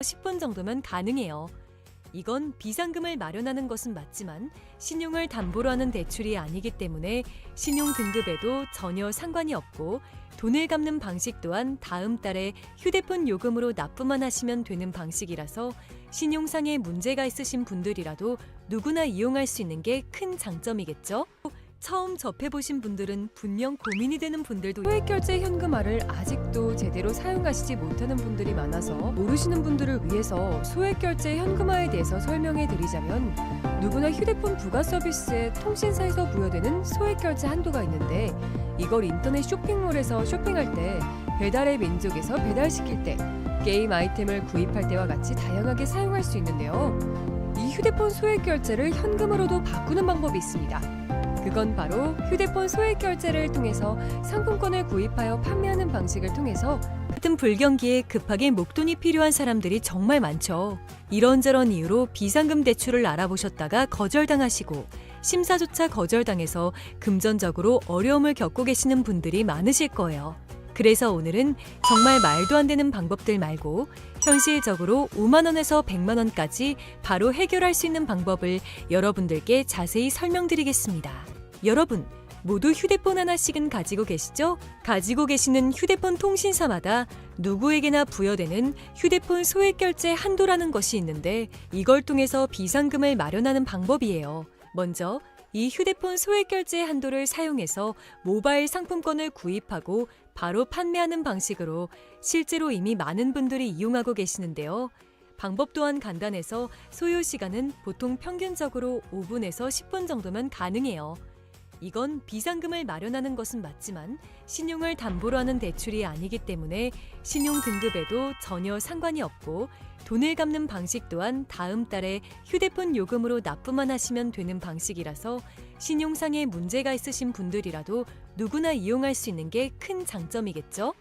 10분 정도면 가능해요. 이건 비상금을 마련하는 것은 맞지만 신용을 담보로 하는 대출이 아니기 때문에 신용 등급에도 전혀 상관이 없고 돈을 갚는 방식 또한 다음 달에 휴대폰 요금으로 납부만 하시면 되는 방식이라서 신용상에 문제가 있으신 분들이라도 누구나 이용할 수 있는 게 큰 장점이겠죠? 처음 접해보신 분들은 분명 고민이 되는 분들도 소액결제 현금화를 아직도 제대로 사용하시지 못하는 분들이 많아서 모르시는 분들을 위해서 소액결제 현금화에 대해서 설명해 드리자면 누구나 휴대폰 부가 서비스에 통신사에서 부여되는 소액결제 한도가 있는데 이걸 인터넷 쇼핑몰에서 쇼핑할 때 배달의 민족에서 배달시킬 때 게임 아이템을 구입할 때와 같이 다양하게 사용할 수 있는데요. 이 휴대폰 소액결제를 현금으로도 바꾸는 방법이 있습니다. 그건 바로 휴대폰 소액결제를 통해서 상품권을 구입하여 판매하는 방식을 통해서 같은 불경기에 급하게 목돈이 필요한 사람들이 정말 많죠. 이런저런 이유로 비상금 대출을 알아보셨다가 거절당하시고 심사조차 거절당해서 금전적으로 어려움을 겪고 계시는 분들이 많으실 거예요. 그래서 오늘은 정말 말도 안 되는 방법들 말고 현실적으로 5만 원에서 100만 원까지 바로 해결할 수 있는 방법을 여러분들께 자세히 설명드리겠습니다. 여러분, 모두 휴대폰 하나씩은 가지고 계시죠? 가지고 계시는 휴대폰 통신사마다 누구에게나 부여되는 휴대폰 소액결제 한도라는 것이 있는데 이걸 통해서 비상금을 마련하는 방법이에요. 먼저 이 휴대폰 소액결제 한도를 사용해서 모바일 상품권을 구입하고 바로 판매하는 방식으로 실제로 이미 많은 분들이 이용하고 계시는데요. 방법 또한 간단해서 소요 시간은 보통 평균적으로 5분에서 10분 정도면 가능해요. 이건 비상금을 마련하는 것은 맞지만 신용을 담보로 하는 대출이 아니기 때문에 신용 등급에도 전혀 상관이 없고 돈을 갚는 방식 또한 다음 달에 휴대폰 요금으로 납부만 하시면 되는 방식이라서 신용상에 문제가 있으신 분들이라도 누구나 이용할 수 있는 게 큰 장점이겠죠?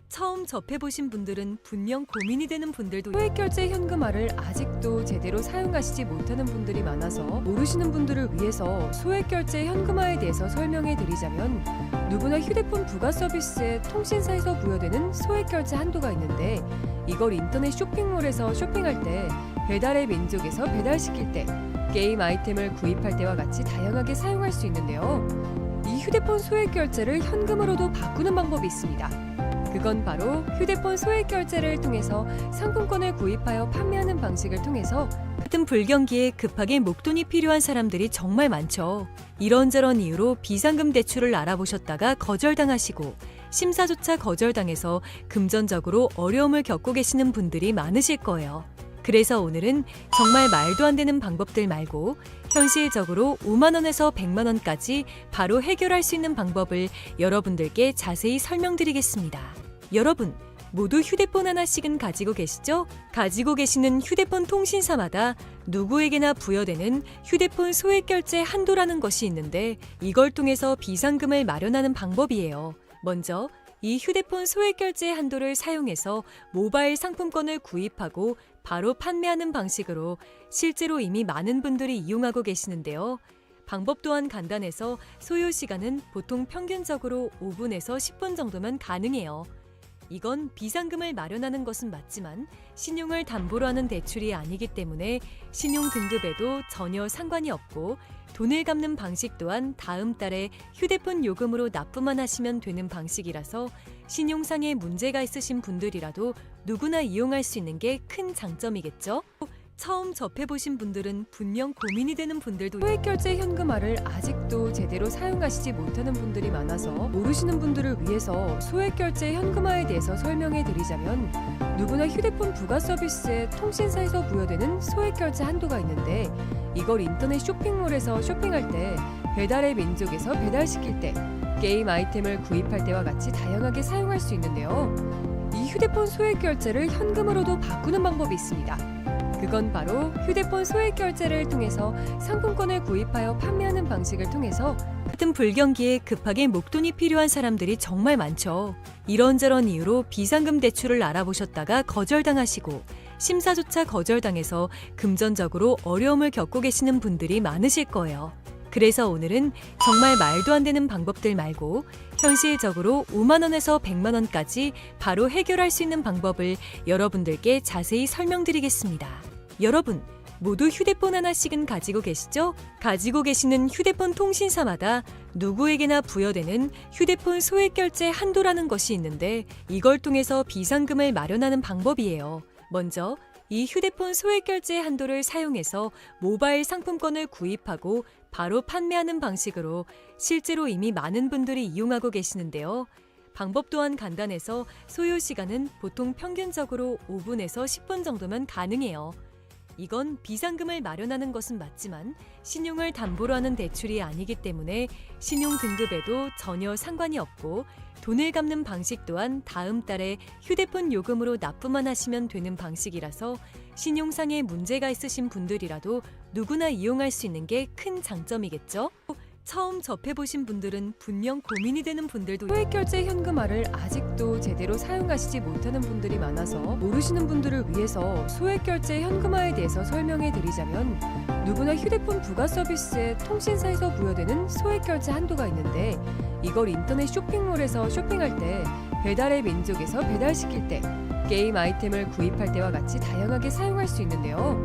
처음 접해보신 분들은 분명 고민이 되는 분들도 소액결제 현금화를 아직도 제대로 사용하시지 못하는 분들이 많아서 모르시는 분들을 위해서 소액결제 현금화에 대해서 설명해 드리자면 누구나 휴대폰 부가 서비스에 통신사에서 부여되는 소액결제 한도가 있는데 이걸 인터넷 쇼핑몰에서 쇼핑할 때 배달의 민족에서 배달시킬 때 게임 아이템을 구입할 때와 같이 다양하게 사용할 수 있는데요. 이 휴대폰 소액결제를 현금으로도 바꾸는 방법이 있습니다. 그건 바로 휴대폰 소액결제를 통해서 상품권을 구입하여 판매하는 방식을 통해서 같은 불경기에 급하게 목돈이 필요한 사람들이 정말 많죠. 이런저런 이유로 비상금 대출을 알아보셨다가 거절당하시고 심사조차 거절당해서 금전적으로 어려움을 겪고 계시는 분들이 많으실 거예요. 그래서 오늘은 정말 말도 안 되는 방법들 말고 현실적으로 5만 원에서 100만 원까지 바로 해결할 수 있는 방법을 여러분들께 자세히 설명드리겠습니다. 여러분, 모두 휴대폰 하나씩은 가지고 계시죠? 가지고 계시는 휴대폰 통신사마다 누구에게나 부여되는 휴대폰 소액결제 한도라는 것이 있는데 이걸 통해서 비상금을 마련하는 방법이에요. 먼저 이 휴대폰 소액결제 한도를 사용해서 모바일 상품권을 구입하고 바로 판매하는 방식으로 실제로 이미 많은 분들이 이용하고 계시는데요. 방법 또한 간단해서 소요 시간은 보통 평균적으로 5분에서 10분 정도면 가능해요. 이건 비상금을 마련하는 것은 맞지만 신용을 담보로 하는 대출이 아니기 때문에 신용 등급에도 전혀 상관이 없고 돈을 갚는 방식 또한 다음 달에 휴대폰 요금으로 납부만 하시면 되는 방식이라서 신용상에 문제가 있으신 분들이라도 누구나 이용할 수 있는 게 큰 장점이겠죠? 처음 접해보신 분들은 분명 고민이 되는 분들도 소액결제 현금화를 아직도 제대로 사용하시지 못하는 분들이 많아서 모르시는 분들을 위해서 소액결제 현금화에 대해서 설명해 드리자면 누구나 휴대폰 부가 서비스에 통신사에서 부여되는 소액결제 한도가 있는데 이걸 인터넷 쇼핑몰에서 쇼핑할 때 배달의 민족에서 배달시킬 때 게임 아이템을 구입할 때와 같이 다양하게 사용할 수 있는데요. 이 휴대폰 소액결제를 현금으로도 바꾸는 방법이 있습니다. 그건 바로 휴대폰 소액결제를 통해서 상품권을 구입하여 판매하는 방식을 통해서 같은 불경기에 급하게 목돈이 필요한 사람들이 정말 많죠. 이런저런 이유로 비상금 대출을 알아보셨다가 거절당하시고 심사조차 거절당해서 금전적으로 어려움을 겪고 계시는 분들이 많으실 거예요. 그래서 오늘은 정말 말도 안 되는 방법들 말고 현실적으로 5만 원에서 100만 원까지 바로 해결할 수 있는 방법을 여러분들께 자세히 설명드리겠습니다. 여러분, 모두 휴대폰 하나씩은 가지고 계시죠? 가지고 계시는 휴대폰 통신사마다 누구에게나 부여되는 휴대폰 소액결제 한도라는 것이 있는데 이걸 통해서 비상금을 마련하는 방법이에요. 먼저 이 휴대폰 소액결제 한도를 사용해서 모바일 상품권을 구입하고 바로 판매하는 방식으로 실제로 이미 많은 분들이 이용하고 계시는데요. 방법 또한 간단해서 소요 시간은 보통 평균적으로 5분에서 10분 정도면 가능해요. 이건 비상금을 마련하는 것은 맞지만 신용을 담보로 하는 대출이 아니기 때문에 신용 등급에도 전혀 상관이 없고 돈을 갚는 방식 또한 다음 달에 휴대폰 요금으로 납부만 하시면 되는 방식이라서 신용상에 문제가 있으신 분들이라도 누구나 이용할 수 있는 게 큰 장점이겠죠? 처음 접해보신 분들은 분명 고민이 되는 분들도 소액결제 현금화를 아직도 제대로 사용하시지 못하는 분들이 많아서 모르시는 분들을 위해서 소액결제 현금화에 대해서 설명해 드리자면 누구나 휴대폰 부가 서비스에 통신사에서 부여되는 소액결제 한도가 있는데 이걸 인터넷 쇼핑몰에서 쇼핑할 때 배달의 민족에서 배달시킬 때 게임 아이템을 구입할 때와 같이 다양하게 사용할 수 있는데요.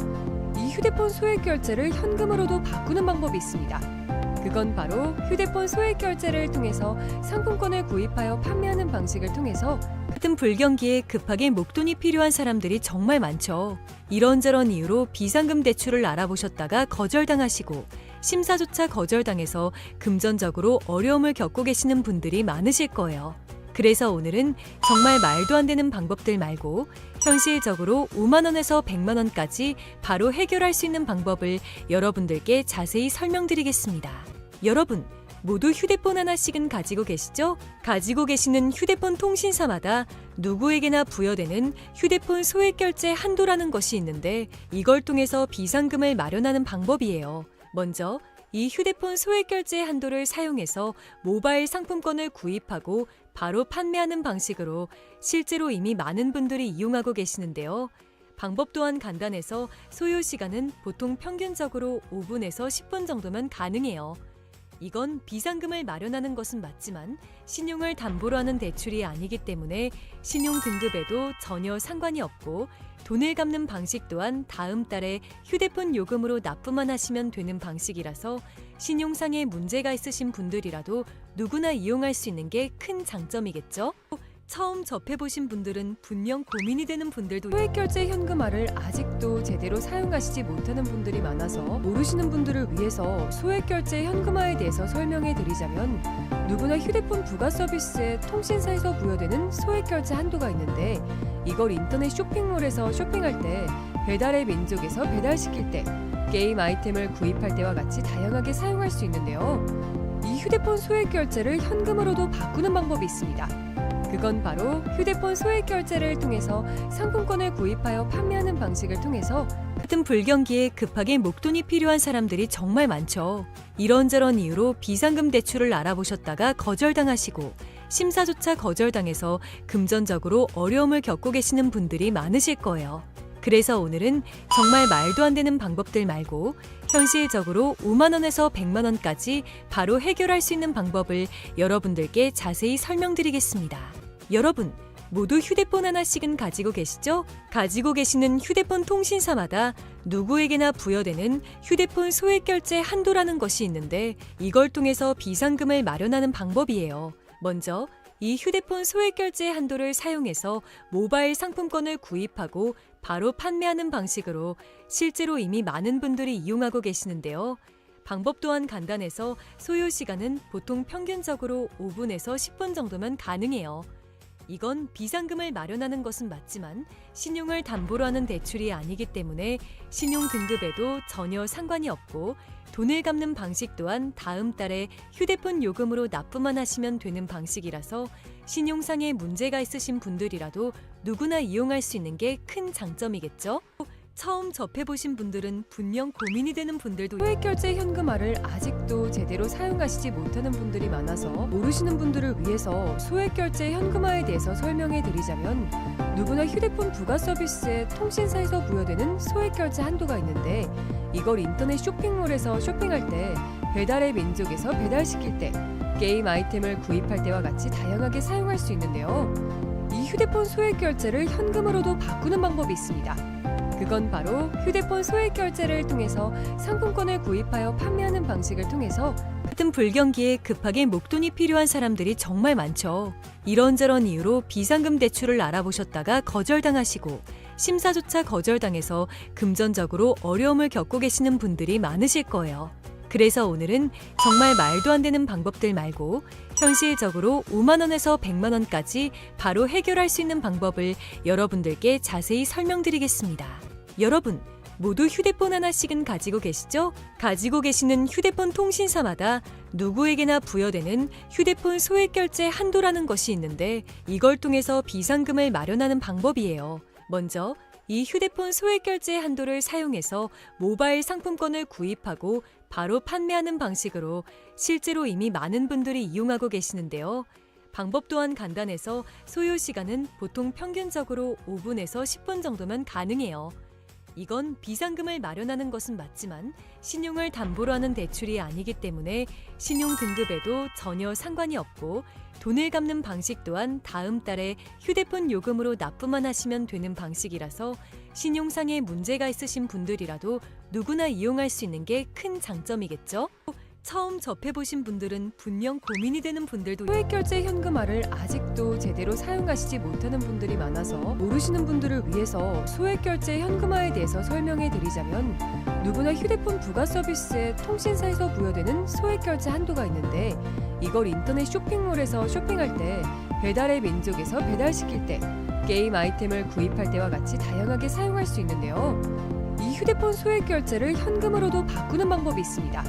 이 휴대폰 소액결제를 현금으로도 바꾸는 방법이 있습니다. 그건 바로 휴대폰 소액결제를 통해서 상품권을 구입하여 판매하는 방식을 통해서 같은 불경기에 급하게 목돈이 필요한 사람들이 정말 많죠. 이런저런 이유로 비상금 대출을 알아보셨다가 거절당하시고 심사조차 거절당해서 금전적으로 어려움을 겪고 계시는 분들이 많으실 거예요. 그래서 오늘은 정말 말도 안 되는 방법들 말고 현실적으로 5만 원에서 100만 원까지 바로 해결할 수 있는 방법을 여러분들께 자세히 설명드리겠습니다. 여러분, 모두 휴대폰 하나씩은 가지고 계시죠? 가지고 계시는 휴대폰 통신사마다 누구에게나 부여되는 휴대폰 소액결제 한도라는 것이 있는데 이걸 통해서 비상금을 마련하는 방법이에요. 먼저 이 휴대폰 소액결제 한도를 사용해서 모바일 상품권을 구입하고 바로 판매하는 방식으로 실제로 이미 많은 분들이 이용하고 계시는데요. 방법 또한 간단해서 소요 시간은 보통 평균적으로 5분에서 10분 정도면 가능해요. 이건 비상금을 마련하는 것은 맞지만 신용을 담보로 하는 대출이 아니기 때문에 신용 등급에도 전혀 상관이 없고 돈을 갚는 방식 또한 다음 달에 휴대폰 요금으로 납부만 하시면 되는 방식이라서 신용상에 문제가 있으신 분들이라도 누구나 이용할 수 있는 게 큰 장점이겠죠? 처음 접해보신 분들은 분명 고민이 되는 분들도 소액결제 현금화를 아직도 제대로 사용하시지 못하는 분들이 많아서 모르시는 분들을 위해서 소액결제 현금화에 대해서 설명해 드리자면 누구나 휴대폰 부가 서비스에 통신사에서 부여되는 소액결제 한도가 있는데 이걸 인터넷 쇼핑몰에서 쇼핑할 때 배달의 민족에서 배달시킬 때 게임 아이템을 구입할 때와 같이 다양하게 사용할 수 있는데요. 이 휴대폰 소액결제를 현금으로도 바꾸는 방법이 있습니다. 그건 바로 휴대폰 소액결제를 통해서 상품권을 구입하여 판매하는 방식을 통해서 같은 불경기에 급하게 목돈이 필요한 사람들이 정말 많죠. 이런저런 이유로 비상금 대출을 알아보셨다가 거절당하시고 심사조차 거절당해서 금전적으로 어려움을 겪고 계시는 분들이 많으실 거예요. 그래서 오늘은 정말 말도 안 되는 방법들 말고 현실적으로 5만 원에서 100만 원까지 바로 해결할 수 있는 방법을 여러분들께 자세히 설명드리겠습니다. 여러분, 모두 휴대폰 하나씩은 가지고 계시죠? 가지고 계시는 휴대폰 통신사마다 누구에게나 부여되는 휴대폰 소액결제 한도라는 것이 있는데 이걸 통해서 비상금을 마련하는 방법이에요. 먼저 이 휴대폰 소액결제 한도를 사용해서 모바일 상품권을 구입하고 바로 판매하는 방식으로 실제로 이미 많은 분들이 이용하고 계시는데요. 방법 또한 간단해서 소요 시간은 보통 평균적으로 5분에서 10분 정도면 가능해요. 이건 비상금을 마련하는 것은 맞지만 신용을 담보로 하는 대출이 아니기 때문에 신용 등급에도 전혀 상관이 없고 돈을 갚는 방식 또한 다음 달에 휴대폰 요금으로 납부만 하시면 되는 방식이라서 신용상에 문제가 있으신 분들이라도 누구나 이용할 수 있는 게 큰 장점이겠죠? 처음 접해보신 분들은 분명 고민이 되는 분들도 소액결제 현금화를 아직도 제대로 사용하시지 못하는 분들이 많아서 모르시는 분들을 위해서 소액결제 현금화에 대해서 설명해 드리자면 누구나 휴대폰 부가 서비스에 통신사에서 부여되는 소액결제 한도가 있는데 이걸 인터넷 쇼핑몰에서 쇼핑할 때 배달의 민족에서 배달시킬 때, 게임 아이템을 구입할 때와 같이 다양하게 사용할 수 있는데요. 이 휴대폰 소액 결제를 현금으로도 바꾸는 방법이 있습니다. 그건 바로 휴대폰 소액 결제를 통해서 상품권을 구입하여 판매하는 방식을 통해서 같은 불경기에 급하게 목돈이 필요한 사람들이 정말 많죠. 이런저런 이유로 비상금 대출을 알아보셨다가 거절당하시고 심사조차 거절당해서 금전적으로 어려움을 겪고 계시는 분들이 많으실 거예요. 그래서 오늘은 정말 말도 안 되는 방법들 말고 현실적으로 5만 원에서 100만 원까지 바로 해결할 수 있는 방법을 여러분들께 자세히 설명드리겠습니다. 여러분, 모두 휴대폰 하나씩은 가지고 계시죠? 가지고 계시는 휴대폰 통신사마다 누구에게나 부여되는 휴대폰 소액 결제 한도라는 것이 있는데 이걸 통해서 비상금을 마련하는 방법이에요. 먼저 이 휴대폰 소액 결제 한도를 사용해서 모바일 상품권을 구입하고 바로 판매하는 방식으로 실제로 이미 많은 분들이 이용하고 계시는데요. 방법 또한 간단해서 소요 시간은 보통 평균적으로 5분에서 10분 정도면 가능해요. 이건 비상금을 마련하는 것은 맞지만 신용을 담보로 하는 대출이 아니기 때문에 신용 등급에도 전혀 상관이 없고 돈을 갚는 방식 또한 다음 달에 휴대폰 요금으로 납부만 하시면 되는 방식이라서 신용상의 문제가 있으신 분들이라도 누구나 이용할 수 있는 게 큰 장점이겠죠? 처음 접해보신 분들은 분명 고민이 되는 분들도 소액 결제 현금화를 아직도 제대로 사용하시지 못하는 분들이 많아서 모르시는 분들을 위해서 소액 결제 현금화에 대해서 설명해 드리자면 누구나 휴대폰 부가 서비스에 통신사에서 부여되는 소액 결제 한도가 있는데 이걸 인터넷 쇼핑몰에서 쇼핑할 때, 배달의 민족에서 배달시킬 때, 게임 아이템을 구입할 때와 같이 다양하게 사용할 수 있는데요. 이 휴대폰 소액 결제를 현금으로도 바꾸는 방법이 있습니다.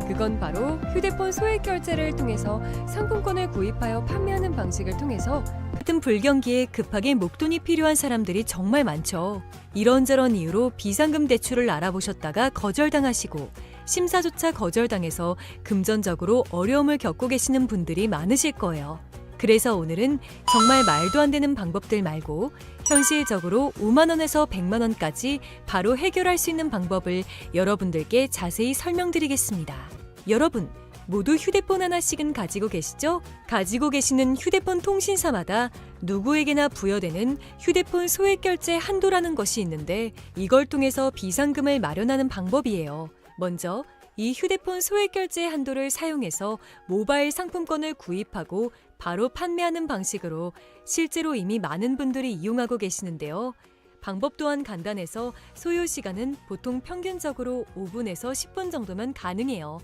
그건 바로 휴대폰 소액 결제를 통해서 상품권을 구입하여 판매하는 방식을 통해서 같은 불경기에 급하게 목돈이 필요한 사람들이 정말 많죠. 이런저런 이유로 비상금 대출을 알아보셨다가 거절당하시고 심사조차 거절당해서 금전적으로 어려움을 겪고 계시는 분들이 많으실 거예요. 그래서 오늘은 정말 말도 안 되는 방법들 말고 현실적으로 5만 원에서 100만 원까지 바로 해결할 수 있는 방법을 여러분들께 자세히 설명드리겠습니다. 여러분, 모두 휴대폰 하나씩은 가지고 계시죠? 가지고 계시는 휴대폰 통신사마다 누구에게나 부여되는 휴대폰 소액 결제 한도라는 것이 있는데 이걸 통해서 비상금을 마련하는 방법이에요. 먼저 이 휴대폰 소액 결제 한도를 사용해서 모바일 상품권을 구입하고 바로 판매하는 방식으로 실제로 이미 많은 분들이 이용하고 계시는데요. 방법 또한 간단해서 소요 시간은 보통 평균적으로 5분에서 10분 정도면 가능해요.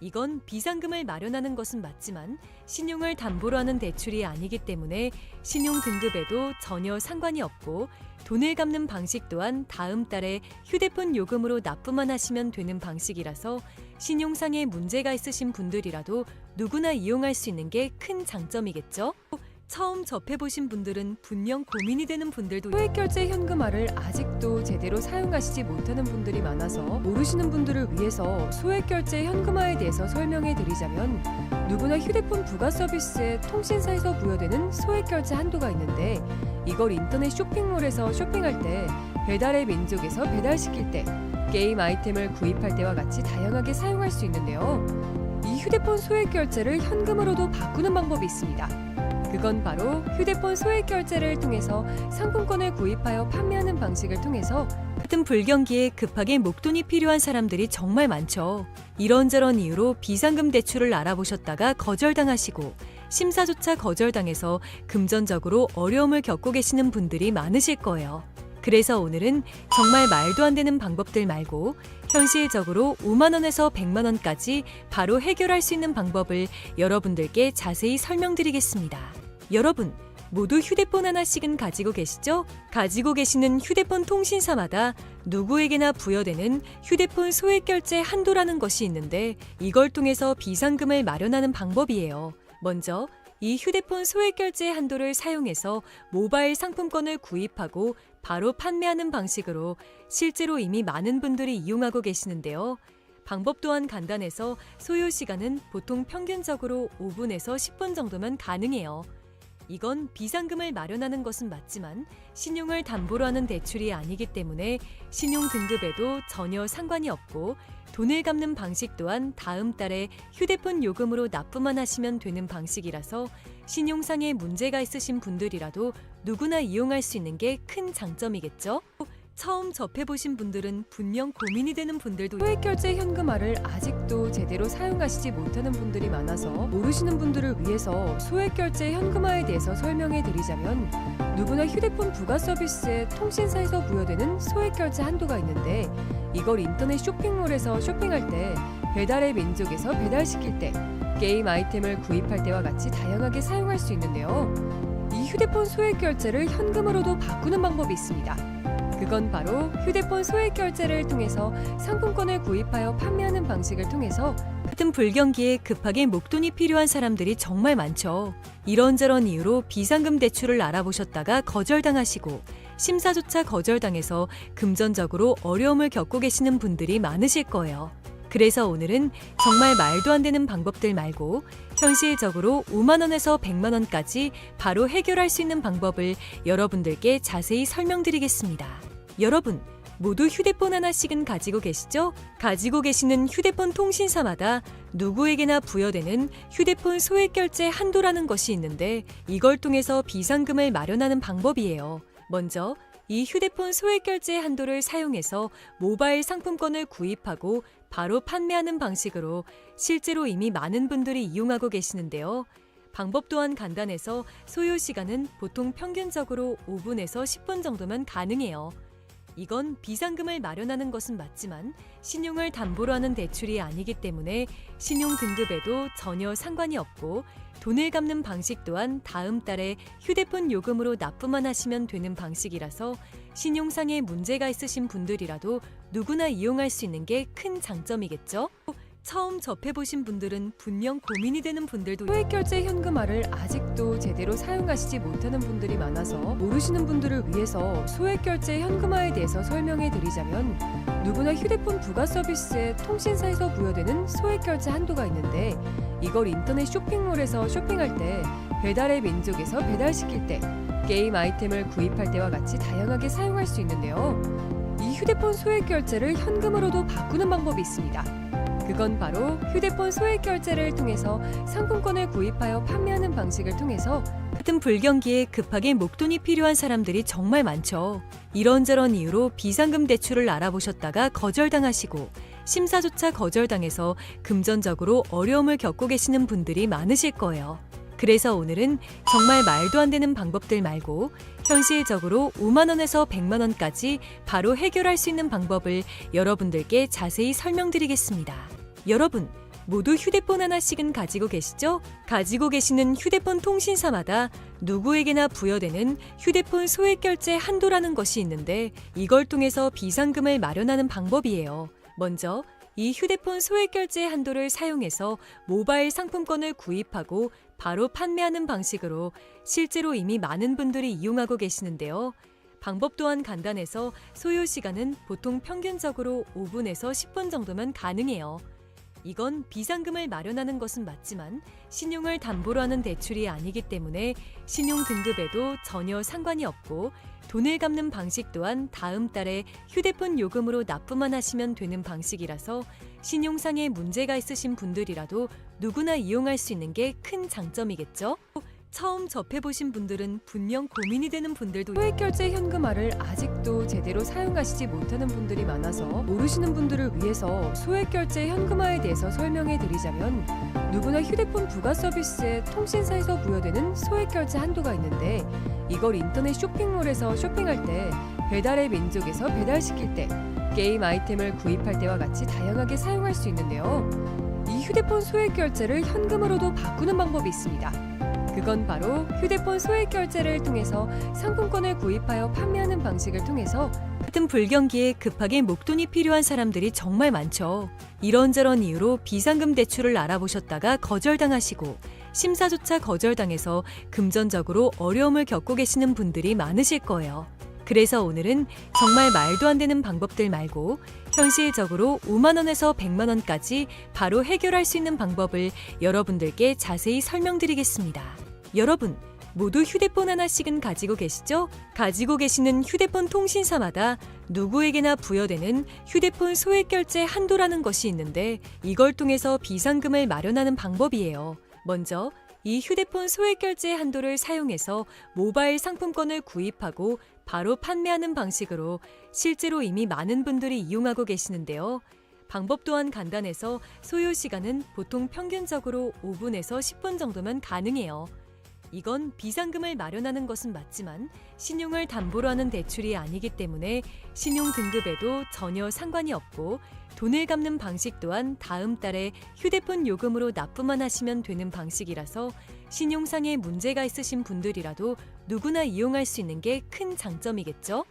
이건 비상금을 마련하는 것은 맞지만 신용을 담보로 하는 대출이 아니기 때문에 신용 등급에도 전혀 상관이 없고 돈을 갚는 방식 또한 다음 달에 휴대폰 요금으로 납부만 하시면 되는 방식이라서 신용상의 문제가 있으신 분들이라도 누구나 이용할 수 있는 게 큰 장점이겠죠? 처음 접해보신 분들은 분명 고민이 되는 분들도 소액 결제 현금화를 아직도 제대로 사용하시지 못하는 분들이 많아서 모르시는 분들을 위해서 소액 결제 현금화에 대해서 설명해 드리자면 누구나 휴대폰 부가 서비스에 통신사에서 부여되는 소액 결제 한도가 있는데 이걸 인터넷 쇼핑몰에서 쇼핑할 때, 배달의 민족에서 배달시킬 때, 게임 아이템을 구입할 때와 같이 다양하게 사용할 수 있는데요. 이 휴대폰 소액 결제를 현금으로도 바꾸는 방법이 있습니다. 그건 바로 휴대폰 소액 결제를 통해서 상품권을 구입하여 판매하는 방식을 통해서 같은 불경기에 급하게 목돈이 필요한 사람들이 정말 많죠. 이런저런 이유로 비상금 대출을 알아보셨다가 거절당하시고 심사조차 거절당해서 금전적으로 어려움을 겪고 계시는 분들이 많으실 거예요. 그래서 오늘은 정말 말도 안 되는 방법들 말고 현실적으로 5만 원에서 100만 원까지 바로 해결할 수 있는 방법을 여러분들께 자세히 설명드리겠습니다. 여러분, 모두 휴대폰 하나씩은 가지고 계시죠? 가지고 계시는 휴대폰 통신사마다 누구에게나 부여되는 휴대폰 소액 결제 한도라는 것이 있는데 이걸 통해서 비상금을 마련하는 방법이에요. 먼저 이 휴대폰 소액 결제 한도를 사용해서 모바일 상품권을 구입하고 바로 판매하는 방식으로 실제로 이미 많은 분들이 이용하고 계시는데요. 방법 또한 간단해서 소요 시간은 보통 평균적으로 5분에서 10분 정도면 가능해요. 이건 비상금을 마련하는 것은 맞지만 신용을 담보로 하는 대출이 아니기 때문에 신용 등급에도 전혀 상관이 없고 돈을 갚는 방식 또한 다음 달에 휴대폰 요금으로 납부만 하시면 되는 방식이라서 신용상에 문제가 있으신 분들이라도 누구나 이용할 수 있는 게 큰 장점이겠죠? 처음 접해보신 분들은 분명 고민이 되는 분들도 소액결제 현금화를 아직도 제대로 사용하시지 못하는 분들이 많아서 모르시는 분들을 위해서 소액결제 현금화에 대해서 설명해 드리자면 누구나 휴대폰 부가 서비스에 통신사에서 부여되는 소액결제 한도가 있는데 이걸 인터넷 쇼핑몰에서 쇼핑할 때 배달의 민족에서 배달시킬 때 게임 아이템을 구입할 때와 같이 다양하게 사용할 수 있는데요. 이 휴대폰 소액결제를 현금으로도 바꾸는 방법이 있습니다. 그건 바로 휴대폰 소액결제를 통해서 상품권을 구입하여 판매하는 방식을 통해서 같은 불경기에 급하게 목돈이 필요한 사람들이 정말 많죠. 이런저런 이유로 비상금 대출을 알아보셨다가 거절당하시고 심사조차 거절당해서 금전적으로 어려움을 겪고 계시는 분들이 많으실 거예요. 그래서 오늘은 정말 말도 안 되는 방법들 말고 현실적으로 5만 원에서 100만 원까지 바로 해결할 수 있는 방법을 여러분들께 자세히 설명드리겠습니다. 여러분, 모두 휴대폰 하나씩은 가지고 계시죠? 가지고 계시는 휴대폰 통신사마다 누구에게나 부여되는 휴대폰 소액결제 한도라는 것이 있는데 이걸 통해서 비상금을 마련하는 방법이에요. 먼저 이 휴대폰 소액결제 한도를 사용해서 모바일 상품권을 구입하고 바로 판매하는 방식으로 실제로 이미 많은 분들이 이용하고 계시는데요. 방법 또한 간단해서 소요 시간은 보통 평균적으로 5분에서 10분 정도면 가능해요. 이건 비상금을 마련하는 것은 맞지만 신용을 담보로 하는 대출이 아니기 때문에 신용 등급에도 전혀 상관이 없고 돈을 갚는 방식 또한 다음 달에 휴대폰 요금으로 납부만 하시면 되는 방식이라서 신용상에 문제가 있으신 분들이라도 누구나 이용할 수 있는 게 큰 장점이겠죠? 처음 접해보신 분들은 분명 고민이 되는 분들도 소액결제 현금화를 아직도 제대로 사용하시지 못하는 분들이 많아서 모르시는 분들을 위해서 소액결제 현금화에 대해서 설명해 드리자면 누구나 휴대폰 부가 서비스에 통신사에서 부여되는 소액결제 한도가 있는데 이걸 인터넷 쇼핑몰에서 쇼핑할 때 배달의 민족에서 배달시킬 때 게임 아이템을 구입할 때와 같이 다양하게 사용할 수 있는데요. 이 휴대폰 소액결제를 현금으로도 바꾸는 방법이 있습니다. 그건 바로 휴대폰 소액결제를 통해서 상품권을 구입하여 판매하는 방식을 통해서 같은 불경기에 급하게 목돈이 필요한 사람들이 정말 많죠. 이런저런 이유로 비상금 대출을 알아보셨다가 거절당하시고 심사조차 거절당해서 금전적으로 어려움을 겪고 계시는 분들이 많으실 거예요. 그래서 오늘은 정말 말도 안 되는 방법들 말고 현실적으로 5만 원에서 100만 원까지 바로 해결할 수 있는 방법을 여러분들께 자세히 설명드리겠습니다. 여러분, 모두 휴대폰 하나씩은 가지고 계시죠? 가지고 계시는 휴대폰 통신사마다 누구에게나 부여되는 휴대폰 소액결제 한도라는 것이 있는데 이걸 통해서 비상금을 마련하는 방법이에요. 먼저 이 휴대폰 소액결제 한도를 사용해서 모바일 상품권을 구입하고 바로 판매하는 방식으로 실제로 이미 많은 분들이 이용하고 계시는데요. 방법 또한 간단해서 소요 시간은 보통 평균적으로 5분에서 10분 정도면 가능해요. 이건 비상금을 마련하는 것은 맞지만 신용을 담보로 하는 대출이 아니기 때문에 신용 등급에도 전혀 상관이 없고 돈을 갚는 방식 또한 다음 달에 휴대폰 요금으로 납부만 하시면 되는 방식이라서 신용상에 문제가 있으신 분들이라도 누구나 이용할 수 있는 게 큰 장점이겠죠? 처음 접해보신 분들은 분명 고민이 되는 분들도 소액결제 현금화를 아직도 제대로 사용하시지 못하는 분들이 많아서 모르시는 분들을 위해서 소액결제 현금화에 대해서 설명해 드리자면 누구나 휴대폰 부가 서비스에 통신사에서 부여되는 소액결제 한도가 있는데 이걸 인터넷 쇼핑몰에서 쇼핑할 때 배달의 민족에서 배달시킬 때 게임 아이템을 구입할 때와 같이 다양하게 사용할 수 있는데요. 이 휴대폰 소액결제를 현금으로도 바꾸는 방법이 있습니다. 그건 바로 휴대폰 소액결제를 통해서 상품권을 구입하여 판매하는 방식을 통해서 같은 불경기에 급하게 목돈이 필요한 사람들이 정말 많죠. 이런저런 이유로 비상금 대출을 알아보셨다가 거절당하시고 심사조차 거절당해서 금전적으로 어려움을 겪고 계시는 분들이 많으실 거예요. 그래서 오늘은 정말 말도 안 되는 방법들 말고 현실적으로 5만 원에서 100만 원까지 바로 해결할 수 있는 방법을 여러분들께 자세히 설명드리겠습니다. 여러분, 모두 휴대폰 하나씩은 가지고 계시죠? 가지고 계시는 휴대폰 통신사마다 누구에게나 부여되는 휴대폰 소액 결제 한도라는 것이 있는데 이걸 통해서 비상금을 마련하는 방법이에요. 먼저 이 휴대폰 소액 결제 한도를 사용해서 모바일 상품권을 구입하고 바로 판매하는 방식으로 실제로 이미 많은 분들이 이용하고 계시는데요. 방법 또한 간단해서 소요 시간은 보통 평균적으로 5분에서 10분 정도면 가능해요. 이건 비상금을 마련하는 것은 맞지만 신용을 담보로 하는 대출이 아니기 때문에 신용 등급에도 전혀 상관이 없고 돈을 갚는 방식 또한 다음 달에 휴대폰 요금으로 납부만 하시면 되는 방식이라서 신용상에 문제가 있으신 분들이라도 누구나 이용할 수 있는 게 큰 장점이겠죠?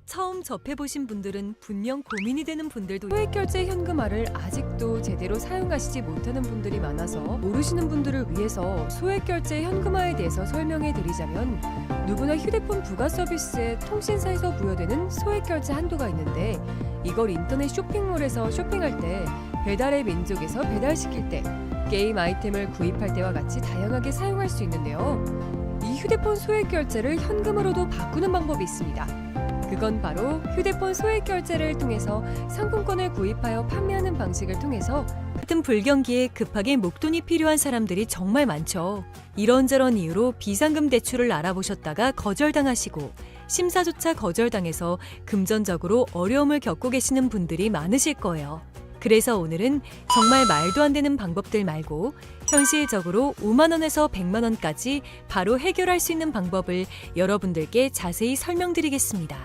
처음 접해보신 분들은 분명 고민이 되는 분들도 소액결제 현금화를 아직도 제대로 사용하시지 못하는 분들이 많아서 모르시는 분들을 위해서 소액결제 현금화에 대해서 설명해 드리자면 누구나 휴대폰 부가 서비스에 통신사에서 부여되는 소액결제 한도가 있는데 이걸 인터넷 쇼핑몰에서 쇼핑할 때 배달의 민족에서 배달시킬 때 게임 아이템을 구입할 때와 같이 다양하게 사용할 수 있는데요. 이 휴대폰 소액결제를 현금으로도 바꾸는 방법이 있습니다. 그건 바로 휴대폰 소액 결제를 통해서 상품권을 구입하여 판매하는 방식을 통해서 같은 불경기에 급하게 목돈이 필요한 사람들이 정말 많죠. 이런저런 이유로 비상금 대출을 알아보셨다가 거절당하시고 심사조차 거절당해서 금전적으로 어려움을 겪고 계시는 분들이 많으실 거예요. 그래서 오늘은 정말 말도 안 되는 방법들 말고 현실적으로 5만 원에서 100만 원까지 바로 해결할 수 있는 방법을 여러분들께 자세히 설명드리겠습니다.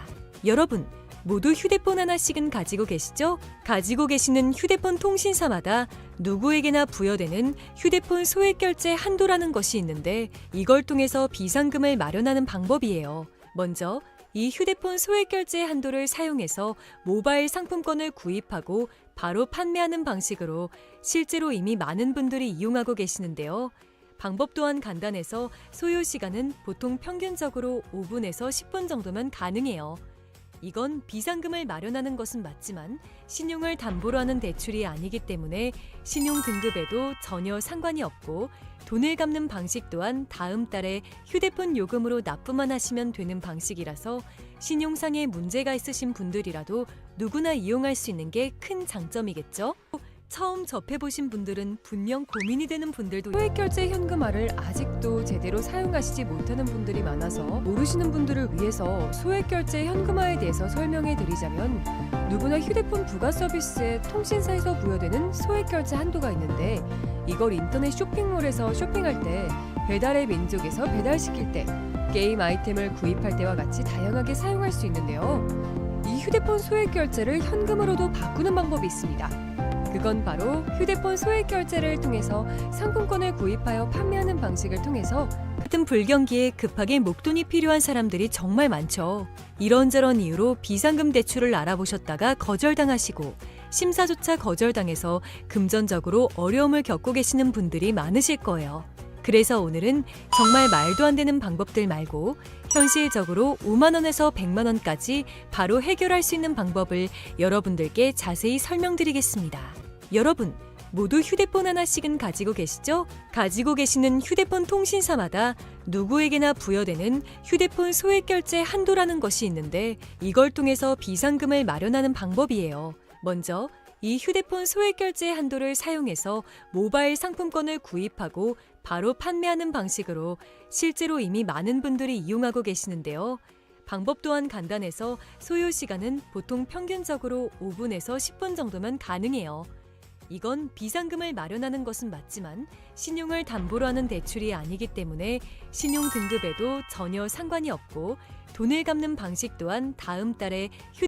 여러분, 모두 휴대폰 하나씩은 가지고 계시죠? 가지고 계시는 휴대폰 통신사마다 누구에게나 부여되는 휴대폰 소액 결제 한도라는 것이 있는데 이걸 통해서 비상금을 마련하는 방법이에요. 먼저 이 휴대폰 소액 결제 한도를 사용해서 모바일 상품권을 구입하고 바로 판매하는 방식으로 실제로 이미 많은 분들이 이용하고 계시는데요. 방법 또한 간단해서 소요 시간은 보통 평균적으로 5분에서 10분 정도면 가능해요. 이건 비상금을 마련하는 것은 맞지만 신용을 담보로 하는 대출이 아니기 때문에 신용 등급에도 전혀 상관이 없고 돈을 갚는 방식 또한 다음 달에 휴대폰 요금으로 납부만 하시면 되는 방식이라서 신용상에 문제가 있으신 분들이라도 누구나 이용할 수 있는 게 큰 장점이겠죠? 처음 접해보신 분들은 분명 고민이 되는 분들도 소액결제 현금화를 아직도 제대로 사용하시지 못하는 분들이 많아서 모르시는 분들을 위해서 소액결제 현금화에 대해서 설명해 드리자면 누구나 휴대폰 부가 서비스에 통신사에서 부여되는 소액결제 한도가 있는데 이걸 인터넷 쇼핑몰에서 쇼핑할 때 배달의 민족에서 배달시킬 때 게임 아이템을 구입할 때와 같이 다양하게 사용할 수 있는데요. 이 휴대폰 소액결제를 현금으로도 바꾸는 방법이 있습니다. 그건 바로 휴대폰 소액 결제를 통해서 상품권을 구입하여 판매하는 방식을 통해서 같은 불경기에 급하게 목돈이 필요한 사람들이 정말 많죠. 이런저런 이유로 비상금 대출을 알아보셨다가 거절당하시고 심사조차 거절당해서 금전적으로 어려움을 겪고 계시는 분들이 많으실 거예요. 그래서 오늘은 정말 말도 안 되는 방법들 말고 현실적으로 5만 원에서 100만 원까지 바로 해결할 수 있는 방법을 여러분들께 자세히 설명드리겠습니다. 여러분, 모두 휴대폰 하나씩은 가지고 계시죠? 가지고 계시는 휴대폰 통신사마다 누구에게나 부여되는 휴대폰 소액 결제 한도라는 것이 있는데 이걸 통해서 비상금을 마련하는 방법이에요. 먼저 이 휴대폰 소액 결제 한도를 사용해서 모바일 상품권을 구입하고 바로 판매하는 방식으로 실제로 이미 많은 분들이 이용하고 계시는데요. 방법 또한 간단해서 소요 시간은 보통 평균적으로 5분에서 10분 정도면 가능해요. 이건 비상금을 마련하는 것은 맞지만 신용을 담보로 하는 대출이 아니기 때문에 신용 등급에도 전혀 상관이 없고 돈을 갚는 방식 또한 다음 달에